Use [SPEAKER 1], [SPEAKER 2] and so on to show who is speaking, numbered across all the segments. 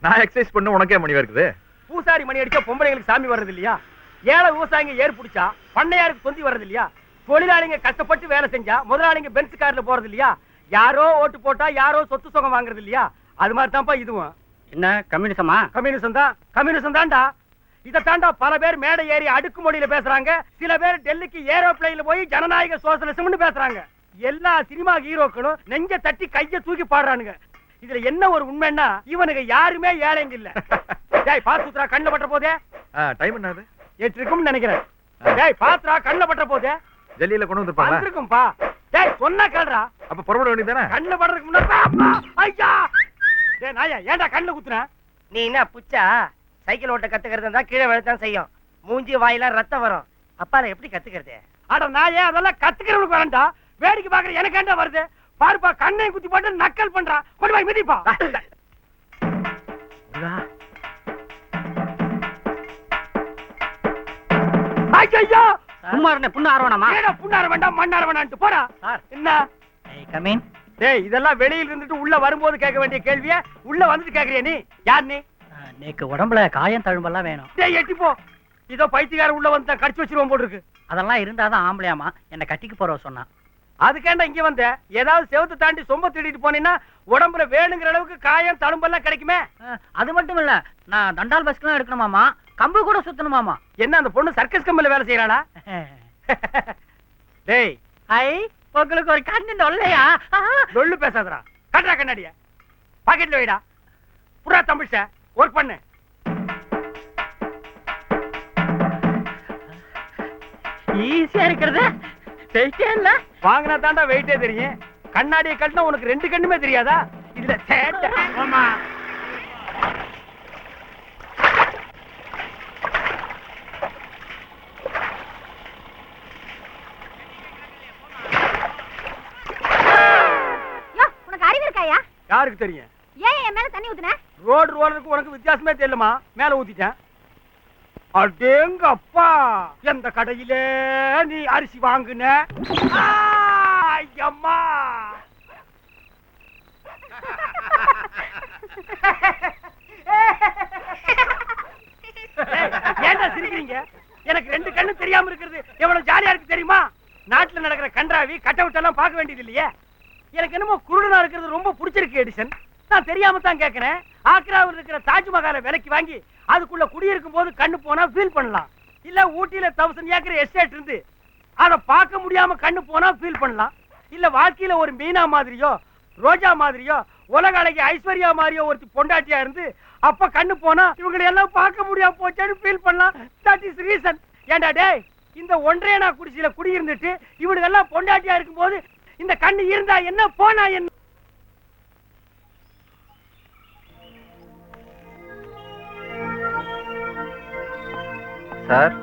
[SPEAKER 1] நான் எக்ஸசைஸ் பண்ண உனக்கே மணி இருக்குது.
[SPEAKER 2] பூசாரி மணி அடிச்சா பொம்பளைங்களுக்கு சாமி வர்றது இல்லையா? ஏழை விவசாயிங்க ஏர் பிடிச்சா பண்ணையாருக்கு தொந்தி வர்றது இல்லையா? தொழிலாளிங்க கஷ்டப்பட்டு வேலை செஞ்சா முதலாளிங்க பென்ஸ் கார்ல போறது இல்லையா? யாரோ ஓட்டு போட்டா யாரோ சொத்து சுகம் வாங்குறது இல்லையா? அது மாதிரி தான்ப்பா இதுவும்.
[SPEAKER 3] என்ன கம்யூனிசமா?
[SPEAKER 2] கம்யூனிசம் தான்டா. இதை தாண்டா பல பேர் மேடை ஏறி அடுக்குமொழியில பேசுறாங்க. சில பேர் டெல்லிக்கு ஏரோப்ளைன்ல போய் ஜனநாயக சோசலிசம்னு பேசுறாங்க. எல்லா சினிமா ஹீரோக்களும் நெஞ்ச தட்டி கைய தூக்கி பாடுறானுங்க. இதுல என்ன ஒரு உண்மைன்னா இவனுக்கு யாருமே ஏழைங்க இல்ல. டேய் பாத்துறா கண்ணு பட்ட போதே.
[SPEAKER 1] டைம் என்னது?
[SPEAKER 2] 8 இருக்கும்னு நினைக்கிறேன். டேய் பாத்துறா கண்ணு பட்ட போதே.
[SPEAKER 1] ஜல்லியில கொண்டு வந்துருப்பாங்க.
[SPEAKER 2] வந்திருக்கும்பா. டேய் சொன்னா கேளுடா.
[SPEAKER 1] அப்ப புறப்பட வேண்டியதானே?
[SPEAKER 2] கண்ணு படுறதுக்கு முன்னாடி ஐயா. டேய் நாயா ஏன்டா கண்ணு குத்துற?
[SPEAKER 4] நீ என்ன புச்சா? சைக்கிள் ஓட்ட கத்துக்கிறது தான் கீழே விழத்தான் செய்யும். மூஞ்சி வாயில ரத்தம் வரும். அப்பால எப்படி கத்துக்கிறது?
[SPEAKER 2] அட நாயே அதெல்லாம் கத்துக்கிறவனுக்கு வரண்டா. வேடிக்கை பாக்குற எனக்கு ஏன்டா வருது? பாருப்பா கண்ணை குத்தி போட்டு நக்கல் பண்றான். கொண்டு போய் மிதிப்பா. ஐயோ
[SPEAKER 3] குமாரனே புண்ணார வேணாமா?
[SPEAKER 2] ஏடா புண்ணார வேண்டாம் மண்ணார வேண்டாம்னு போடா. என்ன?
[SPEAKER 3] கமீன்.
[SPEAKER 2] டேய் இதெல்லாம் வெளியில இருந்துட்டு உள்ள வரும்போது கேட்க வேண்டிய கேள்விய உள்ள வந்துட்டு கேக்குறியா நீ? யார் நீ?
[SPEAKER 3] நேக்கு உடம்புல காயம் தழும்பெல்லாம் வேணும்.
[SPEAKER 2] டேய் எட்டி போ. இதோ பைத்தியக்கார உள்ள வந்து கடிச்சு வச்சிருவோம் போல இருக்கு.
[SPEAKER 3] அதெல்லாம் இருந்தாதான் ஆம்பளையாமா என்ன கட்டிக்கு போறவ சொன்னா.
[SPEAKER 2] அதுக்கேண்டா இங்க வந்த? ஏதாவது செவத்தை தாண்டி சொம்ப திருடிட்டு போனீங்கன்னா உடம்புல வேணுங்கிற அளவுக்கு காயம் தழும்பெல்லாம் கிடைக்குமே.
[SPEAKER 3] அது மட்டும் இல்ல, நான் தண்டால் பஸ்க்கு எடுக்கணுமாமா, கம்பு கூட சுத்தணுமாமா.
[SPEAKER 2] என்ன அந்த பொண்ணு சர்க்கஸ் கம்பெனில வேலை செய்யறாளா? டேய்
[SPEAKER 3] ஐ உங்களுக்கு ஒரு கண்ணு நொல்லையா?
[SPEAKER 2] நொல்லு பேசாதடா. கட்டா கண்ணாடிய பாக்கெட்ல வைடா. புறா தமிழ்ச்ச ஒர்க் பண்ணு.
[SPEAKER 3] ஈஸியா இருக்கிறது வெயிட்டே இல்ல.
[SPEAKER 2] வாங்கினா தாண்டா வெயிட்டே தெரியும். கண்ணாடியை கட்டினா உனக்கு 2 கண்ணுமே தெரியாதா? இதுல சேட்டை. ஆமா
[SPEAKER 5] உனக்கு அறிவு இருக்காயா?
[SPEAKER 2] யாருக்கு தெரியும்?
[SPEAKER 5] ஏன் என் மேல தண்ணி ஊத்துன?
[SPEAKER 2] ரோடு ரோலருக்கு உனக்கு வித்தியாசமே தெரியலமா? மேல ஊத்திட்டேன். அடேங்கப்பா எந்த கடையிலே நீ அரிசி வாங்குன? ஐயம்மா ஏன்டா சிரிக்கிறீங்க? எனக்கு 2 கண்ணு தெரியாம இருக்கிறது எவ்வளவு ஜாலியா இருக்கு தெரியுமா? நாட்டுல நடக்கிற கன்றாவி கட்டவுட் எல்லாம் பார்க்க வேண்டியது இல்லையே. எனக்கு என்னமோ குருடனா இருக்கிறது ரொம்ப பிடிச்சிருக்கு எடிசன். நான் தெரியாம தான் கேட்கிறேன். ஆக்ராவில் இருக்கிற தாஜ்மஹாலை விலைக்கு வாங்கி அதுக்குள்ள குடியிருக்கும் போது கண்ணு போனா ஃபீல் பண்ணலாம். இல்ல ஊட்டியில 1000 ஏக்கர் எஸ்டேட் இருந்து அதை பார்க்க முடியாம கண்ணு போனா ஃபீல் பண்ணலாம். இல்ல வாழ்க்கையில ஒரு மீனா மாதிரியோ ரோஜா மாதிரியோ உலக அழகி ஐஸ்வர்யா மாதிரியோ ஒருத்தி பொண்டாட்டியா இருந்து அப்ப கண்ணு போனா இவங்களை எல்லாம் பார்க்க முடியாம போச்சேன்னு ஃபீல் பண்ணலாம். That is reason. ஏண்டா டேய் இந்த ஒன்றே நான் குடிசையில குடியிருந்துட்டு இவனுக்கு எல்லாம் பொண்டாட்டியா இருக்கும் போது இந்த கண்ணு இருந்தா என்ன போனா என்ன?
[SPEAKER 1] சார்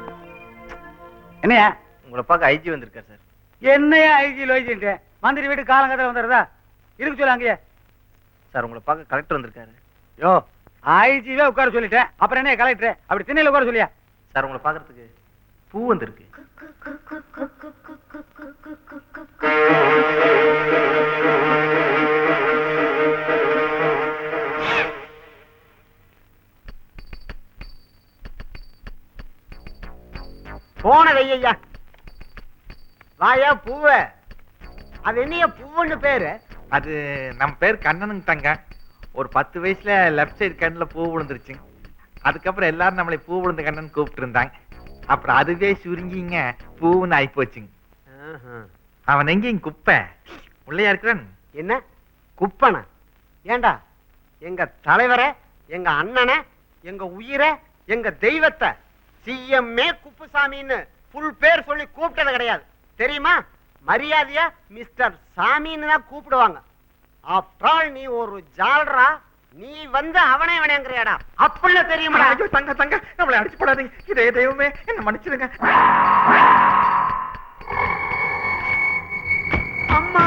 [SPEAKER 2] என்னையா?
[SPEAKER 1] உங்களை பார்க்க ஐஜி வந்திருக்கார் சார்.
[SPEAKER 2] என்னையா ஐஜியில் வச்சுட்டு மந்திரி வீட்டு காலங்கத்தில் வந்துடுறதா? இருக்கு சொல்ல அங்கேயே.
[SPEAKER 1] சார் உங்களை பார்க்க கலெக்டர் வந்திருக்காரு.
[SPEAKER 2] யோ ஐஜிவே உட்கார சொல்லிட்டேன், அப்புறம் என்ன கலெக்டர்? அப்படி திண்ணையில உட்கார சொல்லியா?
[SPEAKER 1] சார் உங்களை பார்க்கறதுக்கு பூ வந்திருக்கு.
[SPEAKER 4] போன வையா வாயா பூவ. அது என்னைய பூவுன்னு பேரு?
[SPEAKER 1] அது நம்ம பேர் கண்ணனுங்க தாங்க. ஒரு 10 வயசுல லெப்ட் சைடு கண்ணுல பூ விழுந்துருச்சு. அதுக்கப்புறம் எல்லாரும் நம்மளை பூ விழுந்த கண்ணன் கூப்பிட்டு இருந்தாங்க. அப்புறம் அதுவே சுருங்கிங்க பூவுன்னு ஆகி போச்சுங்க. அவன் எங்கேயும் குப்பை உள்ளையா இருக்கிறான்.
[SPEAKER 4] என்ன குப்பனா? ஏண்டா எங்க தலைவரை, எங்க அண்ணனை, எங்க உயிரை, எங்க தெய்வத்தை சிஎம்ஏ குப்புசாமின்னு புல் பேர் சொல்லி கூப்பிட்டது கிடையாது தெரியுமா? மரியாதையா மிஸ்டர் சாமின்னு தான் கூப்பிடுவாங்க. ஆப்டால் நீ ஒரு ஜால்ரா. நீ வந்து அவனே அவனேங்கறியாடா? அப்படில தெரியுமா?
[SPEAKER 1] ஐயோ தங்க தங்க நம்மளை அடிச்சு போடாதீங்க. இதே தெய்வமே என்ன மன்னிச்சிடுங்க.
[SPEAKER 4] அம்மா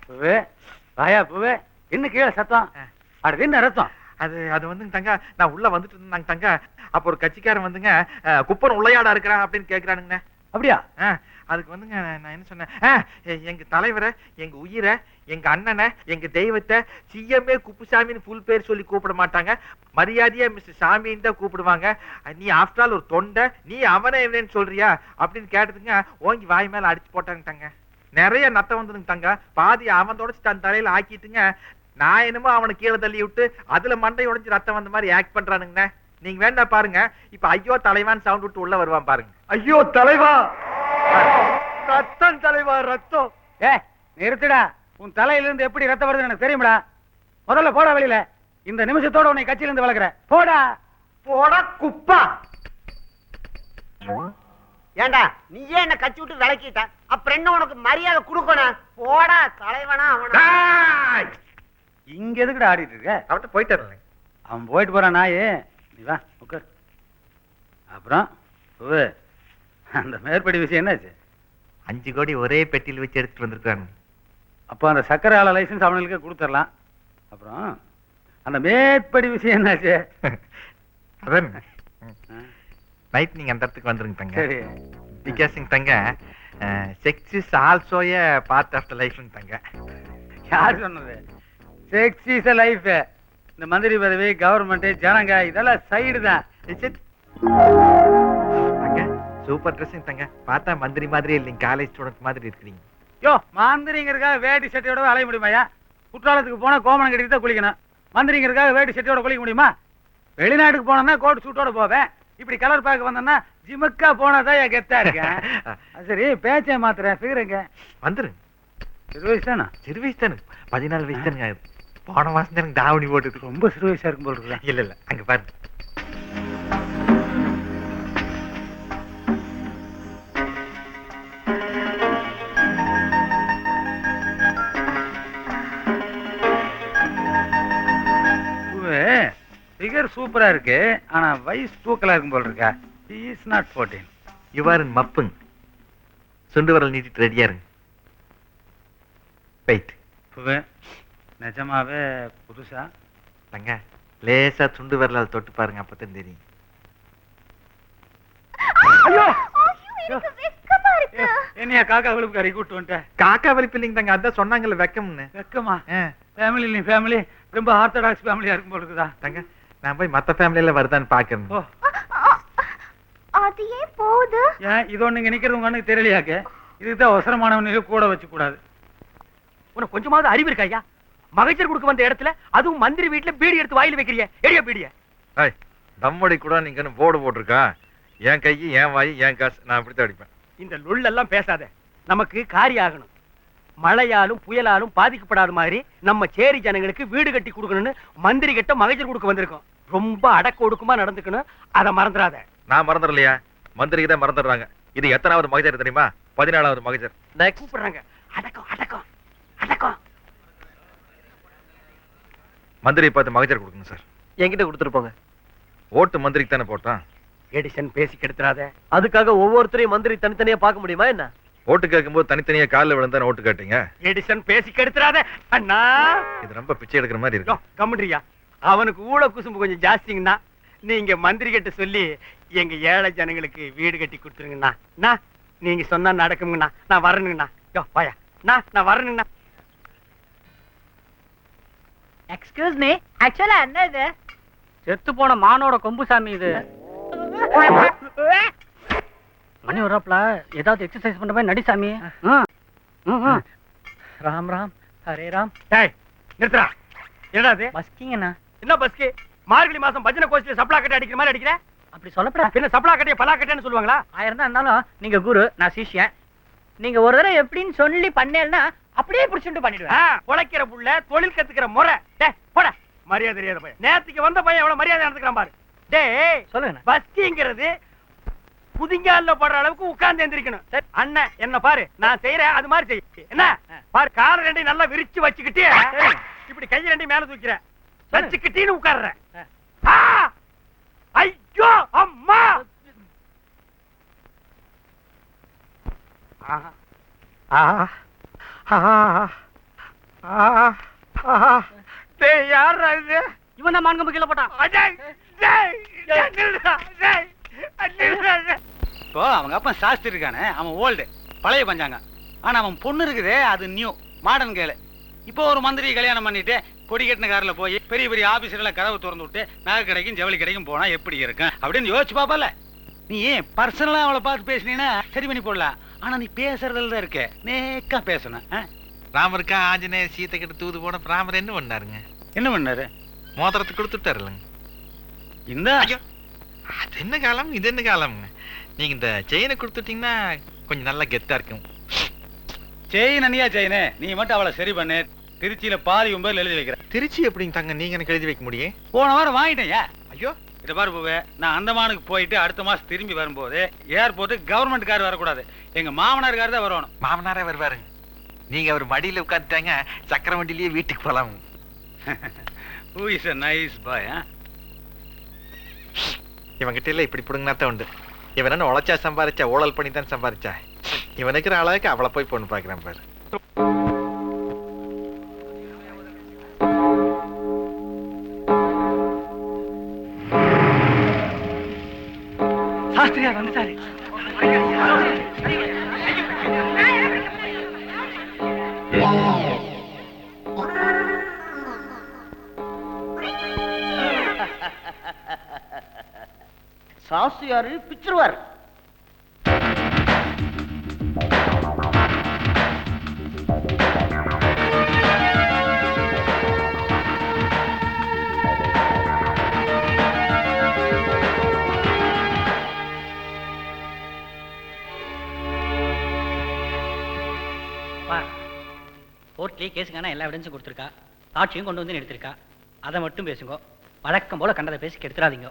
[SPEAKER 2] பூவே வாயா பூவே. என்ன கீழே சத்தம்? அடுத்து என்ன ரத்தம்?
[SPEAKER 1] அது வந்துங்க தங்க, நான் உள்ள வந்துட்டு இருந்தாங்க தங்க. அப்ப ஒரு கட்சிக்காரன் வந்துங்க குப்பன் உள்ளையாடா இருக்கிறான் அப்படின்னு கேக்குறானுங்க.
[SPEAKER 2] அப்படியா?
[SPEAKER 1] அதுக்கு வந்துங்க நான் என்ன சொன்னேன், எங்க தலைவரை, எங்க உயிரை, எங்க அண்ணனை, எங்க தெய்வத்தை சிஎம்ஏ குப்புசாமின்னு ஃபுல் பேர் சொல்லி கூப்பிட மாட்டாங்க, மரியாதையா மிஸ்டர் சாமின்னு தான் கூப்பிடுவாங்க. நீ ஆஃப்டர் ஆல் ஒரு தொண்டை, நீ அவனை என்னன்னு சொல்றியா அப்படின்னு கேட்டதுங்க ஓங்கி வாய் மேல அடிச்சு போட்டாங்க தங்க. நிறைய நத்தம் வந்ததுங்க தங்க. பாதி அவன் தொடச்சு தன் தலையில ஆக்கிட்டுங்க. நான் என்னமோ அவனை கீழே தள்ளி விட்டு அதுல மண்டை உடைஞ்சு ரத்தம் வந்த மாதிரி ஆக்ட் பண்றானுங்க. நீங்க வேண்டா பாருங்க, இப்ப ஐயோ தலைவான் சவுண்ட் விட்டு உள்ள வருவான் பாருங்க.
[SPEAKER 2] ஐயோ தலைவா, ரத்தம் தலைவா, ரத்தம். நிறுத்துடா. உன் தலையில இருந்து எப்படி ரத்தம் வருதுன்னு எனக்கு தெரியுமாடா. முதல்ல போடா வெளியில. இந்த நிமிஷத்தோட உன்னை கட்சியில இருந்து வளர்க்குற. போடா
[SPEAKER 4] போடா குப்பா. ஏண்டா நீ ஏன் என்ன கட்சி விட்டு விளக்கிட்ட? அப்புறம் என்ன உனக்கு மரியாதை கொடுக்கணும்? போடா தலைவனா அவனா.
[SPEAKER 2] இங்க எதுக்குடா ஆடிட்டு இருக்க?
[SPEAKER 1] அவன்கிட்ட போயிட்டு
[SPEAKER 2] அவன் போயிட்டு போறான் நாயே. நீ வா உட்கார். அப்புறம் அந்த மேற்படி விஷயம் என்னாச்சு?
[SPEAKER 1] 5 கோடி ஒரே பெட்டியில் வச்சு எடுத்துட்டு வந்திருக்காங்க.
[SPEAKER 2] அப்போ அந்த சக்கரை ஆலை லைசன்ஸ் அவனுக்கு கொடுத்துடலாம். அப்புறம் அந்த மேற்படி விஷயம் என்னாச்சு?
[SPEAKER 1] அதான் நைட் நீங்க அந்த இடத்துக்கு வந்துருங்க தங்க.
[SPEAKER 2] சரி.
[SPEAKER 1] பிகாசிங் தங்க, sex is also a part of the லைஃப்னு தங்க.
[SPEAKER 2] யார் சொன்னது? Sex is a life. இந்த மந்திரி பதவி, கவர்மெண்ட், ஜனங்க இதெல்லாம் சைடு தான்.
[SPEAKER 1] தங்க சூப்பர் ட்ரெஸ்ஸிங் தங்க. பார்த்தா மந்திரி மாதிரி இல்லைங்க, காலேஜ் ஸ்டூடெண்ட் மாதிரி இருக்கிறீங்க.
[SPEAKER 2] யோ, மந்திரிங்கிறதுக்காக வேட்டி சட்டையோட அலைய முடியுமாயா? குற்றாலத்துக்கு போனா கோமணம் கட்டிட்டு தான் குளிக்கணும். மந்திரிங்கிறதுக்காக வேட்டி சட்டையோட குளிக்க முடியுமா? வெளிநாட்டுக்கு போனோம்னா கோட் சூட்டோட போவேன். இப்படி கலர் பார்க்க வந்தேன்னா ஜிமுக்கா போனாதான் என் கெத்தா இருக்கேன். சரி, பேச்சை மாத்துறேன். ஃபிகருங்க
[SPEAKER 1] வந்துருங்க.
[SPEAKER 2] 20 வயசு தானே?
[SPEAKER 1] சிறு வயசு தானே, 14 வயசு தானுங்க. போன மாசம் தான் எனக்கு தாவணி போட்டுருக்கு.
[SPEAKER 2] ரொம்ப சிறு வயசா இருக்கும் போல இருக்குதா?
[SPEAKER 1] இல்ல இல்ல, அங்க பாருங்க.
[SPEAKER 2] ஃபிகர் சூப்பரா இருக்கு, ஆனா வயசு தூக்கலா இருக்கும் போல இருக்கா. He is not 14.
[SPEAKER 1] இவ்வாறு மப்புங்க. சுண்டு வரல் நீட்டிட்டு ரெடியா இருங்க. வெயிட்.
[SPEAKER 2] நிஜமாவே புதுசா?
[SPEAKER 1] தங்க லேசா சுண்டு வரலால் தொட்டு பாருங்க, அப்பதான் தெரியும்.
[SPEAKER 2] ஐயோ,
[SPEAKER 5] எனக்கு வெக்கமா இருக்கு.
[SPEAKER 2] என்னையா காக்கா விழுப்பு கறி கூட்டு வந்துட்டேன்.
[SPEAKER 1] காக்கா வலிப்பு இல்லைங்க தங்க, அதான் சொன்னாங்கல்ல வெக்கம்னு.
[SPEAKER 2] வெக்கமா? ஃபேமிலி ரொம்ப ஆர்த்தடாக்ஸ் ஃபேமிலியா இருக்கும் போல இருக்குதா?
[SPEAKER 1] தங்க நான் போய் மத்த ஃபேமிலியில வருதான்னு பாக்குறேன்.
[SPEAKER 2] ஓ,
[SPEAKER 5] அது ஏன் போகுது?
[SPEAKER 2] ஏன் இது ஒண்ணு இங்க நிக்கிறது உங்க அண்ணுக்கு தெரியலையாக்கு? இதுதான் அவசரமானவனையும் கூட வச்சு கூடாது.
[SPEAKER 6] உனக்கு கொஞ்சமாவது அறிவு இருக்கா ஐயா? மகஜர் கொடுக்க வந்த இடத்துல அதுவும் மந்திரி வீட்டுல பீடி எடுத்து வாயில வைக்கிறிய? எடியா பீடிய?
[SPEAKER 1] தம்மடி கூட நீங்க போர்டு போட்டிருக்கா, என் கை என் வாய் என் காசு, நான் அப்படித்தான் அடிப்பேன்.
[SPEAKER 6] இந்த லொல்லெல்லாம் பேசாத. நமக்கு காரியம் ஆகணும். மழையாலும் புயலாலும் பாதிக்கப்படாத மாதிரி நம்ம சேரி ஜனங்களுக்கு வீடு கட்டி கொடுக்கணும்னு மந்திரி கிட்ட மகஜர் கொடுக்க வந்திருக்கோம். ரொம்ப அடக்க ஒடுக்கமா நடந்துக்கணும், அதை மறந்துடாத.
[SPEAKER 1] நான் மறந்துடலையா? மந்திரிக்கு தான் மறந்துடுறாங்க. இது எத்தனாவது மகஜர் தெரியுமா? 14வது மகஜர்.
[SPEAKER 6] கூப்பிடுறாங்க. அடக்கம் அடக்கம் அடக்கம்.
[SPEAKER 1] மந்திரி பார்த்து மகஜர் கொடுக்கணும் சார்.
[SPEAKER 6] என்கிட்ட கொடுத்துட்டு போங்க.
[SPEAKER 1] ஓட்டு மந்திரிக்கு தானே போட்டான்.
[SPEAKER 6] எடிசன் பேசி கெடுத்துறாத. அதுக்காக ஒவ்வொருத்தரையும் மந்திரி தனித்தனியா பார்க்க முடியுமா என்ன?
[SPEAKER 1] ஓட்டு கேட்கும்போது தனித்தனியா காலில் விழுந்தா ஓட்டு கேட்டீங்க.
[SPEAKER 6] எடிசன் பேசி கெடுத்துறாத அண்ணா.
[SPEAKER 1] இது ரொம்ப பிச்சை எடுக்கிற மாதிரி இருக்கு.
[SPEAKER 6] கம்முன்றியா? அவனுக்கு ஊழ குசும்பு கொஞ்சம் ஜாஸ்திங்கண்ணா. நீங்க மந்திரி கிட்ட சொல்லி எங்க ஏழை ஜனங்களுக்கு வீடு கட்டி கொடுத்துருங்கண்ணா. நீங்க சொன்னா நடக்குங்கண்ணா. நான் வரணுங்கண்ணா. யோ பாயா, நான் வரணுங்கண்ணா.
[SPEAKER 3] எக்ஸ்கியூஸ் மீ, ஆக்சுவலா என்ன இது? செத்து போன மானோட கொம்பு சாமி இது. மணி வரப்பல ஏதாவது எக்ஸசைஸ் பண்ற மாதிரி நடி சாமி. ராம் ராம் ஹரே ராம்.
[SPEAKER 6] டேய் நிறுத்துடா. என்னடா இது?
[SPEAKER 3] பஸ்கிங்கண்ணா.
[SPEAKER 6] என்ன பஸ்கி? மார்கழி மாசம் பஜனை கோஷ்டில சப்ளா கட்டை அடிக்கிற மாதிரி அடிக்கிற?
[SPEAKER 3] அப்படி சொல்லப்படாது.
[SPEAKER 6] பின்ன சப்ளா கட்டையை பலா கட்டைன்னு சொல்லுவாங்களா?
[SPEAKER 3] ஆயிரம் தான் இருந்தாலும் நீங்க குரு, நான் சிஷ்யன். நீங்க ஒரு தடவை எப்படின்னு சொல்லி பண்ணேன்னா அப்படியே பிடிச்சிட்டு பண்ணிடுவேன்.
[SPEAKER 6] உழைக்கிற புள்ள தொழில் கத்துக்கிற முறை. டேய் போட. மரியாதை தெரியாத பையன். நேத்துக்கு வந்த பையன் எவ்வளவு மரியாதை நடந்துக்கிறான் பாரு. டேய்
[SPEAKER 3] சொல்லுங்க.
[SPEAKER 6] பஸ்கிங்கிறது புதிங்கால போடுற அளவுக்கு உட்கார்ந்து எந்திரிக்கணும். அண்ணன் என்ன பாரு, நான் செய்யறேன் அது மாதிரி செய். என்ன பாரு, கால ரெண்டையும் நல்லா விரிச்சு வச்சுக்கிட்டு இப்படி கை ரெண்டையும் மேல தூக்கிற வச்சுக்கிட்டீன்னு உட்கார்ற. ஐயோ அம்மா. யார் இது?
[SPEAKER 3] இவன் தான் மான்கம்பு கீழே போட்டான்.
[SPEAKER 7] இப்போ அவங்க அப்பா சாஸ்திரி இருக்கானே, அவன் ஓல்டு பழைய பஞ்சாங்க. ஆனா அவன் பொண்ணு இருக்குதே அது நியூ மாடர்ன் கேளு. இப்போ ஒரு மந்திரி கல்யாணம் பண்ணிட்டு கொடி கட்டின கார்ல போய் பெரிய பெரிய ஆபீசர்ல கதவு திறந்து விட்டு நகை கடைக்கும் ஜவுளி கடைக்கும் போனா எப்படி இருக்கும் அப்படின்னு யோசிச்சு பாப்பல. நீ பர்சனலா அவளை பார்த்து பேசினீன்னா சரி பண்ணி போடலாம். ஆனா நீ பேசுறதுல தான் இருக்க, நேக்கா பேசணும்.
[SPEAKER 1] ராமருக்கா ஆஞ்சநேயர் சீத்தை கிட்ட தூது போன ராமர் என்ன பண்ணாருங்க?
[SPEAKER 7] என்ன பண்ணாரு?
[SPEAKER 1] மோதிரத்தை கொடுத்துட்டாருலங்க.
[SPEAKER 7] இந்த
[SPEAKER 1] ஐயோ, அது என்ன காலம் இது என்ன காலம்ங்க? நீங்க இந்த செயினை கொடுத்துட்டீங்கன்னா கொஞ்சம் நல்லா கெத்தா இருக்கும்.
[SPEAKER 7] செயின் அண்ணியா செயினு, நீ மட்டும் அவளை சரி பண்ணு. திருச்சியில பாதி 9 எழுதி வைக்கிறேன்.
[SPEAKER 1] திருச்சி எப்படிங்க தாங்க நீங்க எனக்கு எழுதி வைக்க முடியும்?
[SPEAKER 7] போன வாரம் வாங்கிட்டேன்.
[SPEAKER 1] ஐயோ,
[SPEAKER 7] இதை பாரு பூவே, நான் அந்தமானுக்கு போயிட்டு அடுத்த மாசம் திரும்பி வரும்போது ஏர்போர்ட் கவர்மெண்ட் கார் வரக்கூடாது, எங்க மாமனார் கார் தான் வரணும்.
[SPEAKER 1] மாமனாரே வருவாருங்க. நீங்க அவர் மடியில உட்காந்துட்டாங்க, சக்கர வண்டியிலேயே வீட்டுக்கு போலாம்.
[SPEAKER 7] Who is a nice boy,
[SPEAKER 1] இவங்கிட்ட இல்ல இப்படி பிடுங்கினாத்தான் உண்டு. இவன் என்ன உழைச்சா சம்பாரிச்சா, ஊழல் பண்ணி தான் சம்பாரிச்சா. இவனுக்கு அளவுக்கு அவளை போய் பொண்ணு பாக்குறான் பாரு.
[SPEAKER 2] சாஸ்திரியா வந்துட்டாரு.
[SPEAKER 3] சாஸ்திரியாரு பிச்சிருவார். கோர்ட்லயே கேஸுக்கான எல்லா எவிடன்ஸும் கொடுத்துருக்கா, சாட்சியும் கொண்டு வந்து எடுத்திருக்கா. அதை மட்டும் பேசுங்க. வழக்கம் போல கண்டதை பேசி கெடுத்துறாதீங்க.